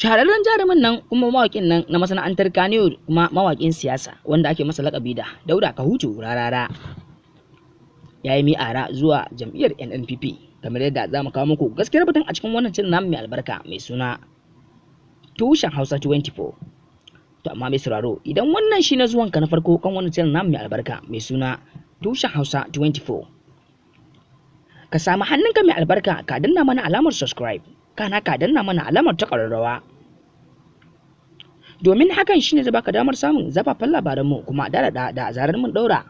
Shahararren jarumin nan kuma mawaƙin nan na masana'antar Kannywood kuma mawaƙin siyasa wanda ake masa lakabi da Dauda Kahutu Rarara ya yi mi'ara zuwa jam'iyyar NNPP, kamar yadda za mu kawo muku gaskiyar batun a cikin wannan shirin namu mai albarka mai suna Tushen Hausa 24. To amma mai sauraro, idan wannan shi na zuwanka na farko kan wannan shirin namu mai albarka mai suna Tushen Hausa 24, ka samu hannunka mai albarka ka danna mana alamar subscribe, kana ka danna mana alamar ta ƙararrawa, domin hakan shine zai baka damar samun zafafan labaranmu kuma da zarar mun daura.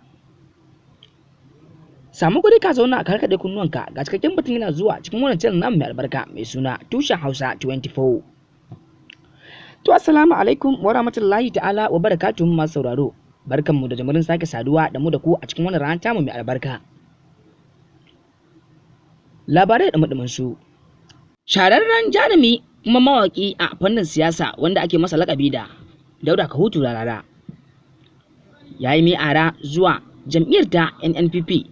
Samu guri ka zauna ka karkade kunnuwanka ga cikakken batun yana zuwa cikin wannan channel namu mai albarka mai suna Tushen Hausa 24. To assalamu alaikum wa rahmatullahi ta'ala wa barakatuhu masu sauraro, barkanmu da jimirin sake saduwa da mu da ku a cikin wannan rana tamu mai albarka. Labarai da mudumin su. Shahararren jarumi kuma mawaƙi a fannin siyasa wanda ake masa lakabi da Dauda Kahutu Rarara ya yi mi'ara zuwa jam'iyyar ta NNPP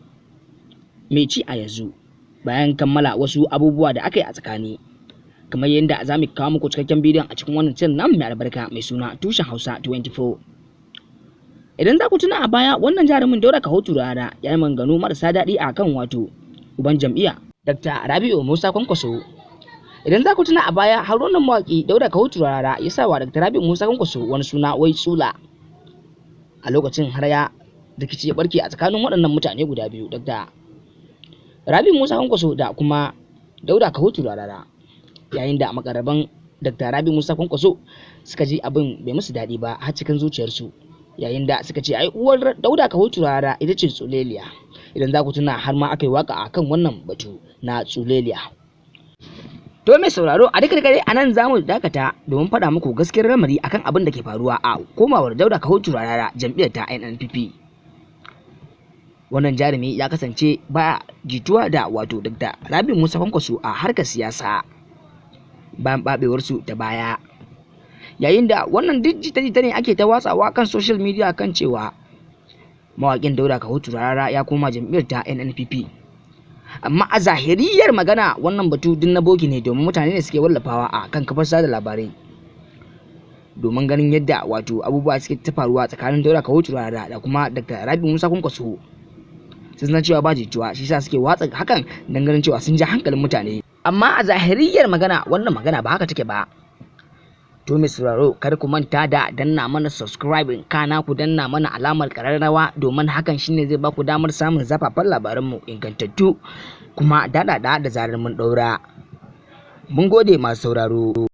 mai ci a yanzu bayan kammala wasu abubuwa da aka yi a tsakani, kamar yadda za mu kawo muku cikakken bidiyon a cikin wannan channel namu mai albarka mai suna Tushen Hausa 24. Idan za ku tuna a baya, wannan jarumin Dauda Kahutu Rarara ya yi maganganu marasa daɗi a kan wato uban jam'iyya Dr. Rabi'u Musa Kwankwaso. Idan za ku tuna a baya, har wannan mawaƙi Dauda Kahutu Rarara ya sa wa Dr. Rabi'u Musa Kwankwaso wani suna wai Tsula. A lokacin har ya rikici ya barke a tsakanin waɗannan mutane guda biyu, Dr. Rabi'u Musa Kwankwaso da kuma Dauda Kahutu Rarara, yayin da makaraban Dr. Rabi'u Musa Kwankwaso suka ji abin bai musu daɗi ba har cikin zuciyarsu, yayin da suka ce ai uwar Dauda Kahutu Rarara ita ce Tsuleliya. Idan za ku tuna, har ma aka yi waka akan wannan batu na Tsuleliya. To mai sauraro, a duka dai a nan za mu dakata domin faɗa muku gaskiyar lamari akan abin da ke faruwa a komawar Dauda Kahutu Rarara jam'iyyar ta NNPP. Wannan jarumi ya kasance ba jituwa da wato Dr. Rabi'u Musa Kwankwaso a harkar siyasa bayan babewarsu ta baya, yayin da wannan duk jita-jita ne ake ta watsawa kan social media kan cewa mawaƙin Dauda Kahutu Rarara ya koma jam'iyyar ta NNPP. Amma a zahiriyar magana wannan batu din na bogi ne, domin mutane ne suke wallafawa a kan kafar sada labarai domin ganin yadda wato abubuwa suke ta faruwa tsakanin Dauda Kahutu Rarara da kuma Dr. Rabi'u Musa Kwankwaso. Sun san cewa ba jituwa, shi yasa suke watsa hakan dan ganin cewa sun ja hankalin mutane. Amma a zahiriyar magana wannan magana ba haka take ba. To mai sauraro, kar ku manta da danna mana subscribe, kana ku danna mana alamar kararrawa, domin hakan shine zai baku damar samun zafafan labaranmu ingantattu kuma da zarar mun daura. Mun gode masu sauraro.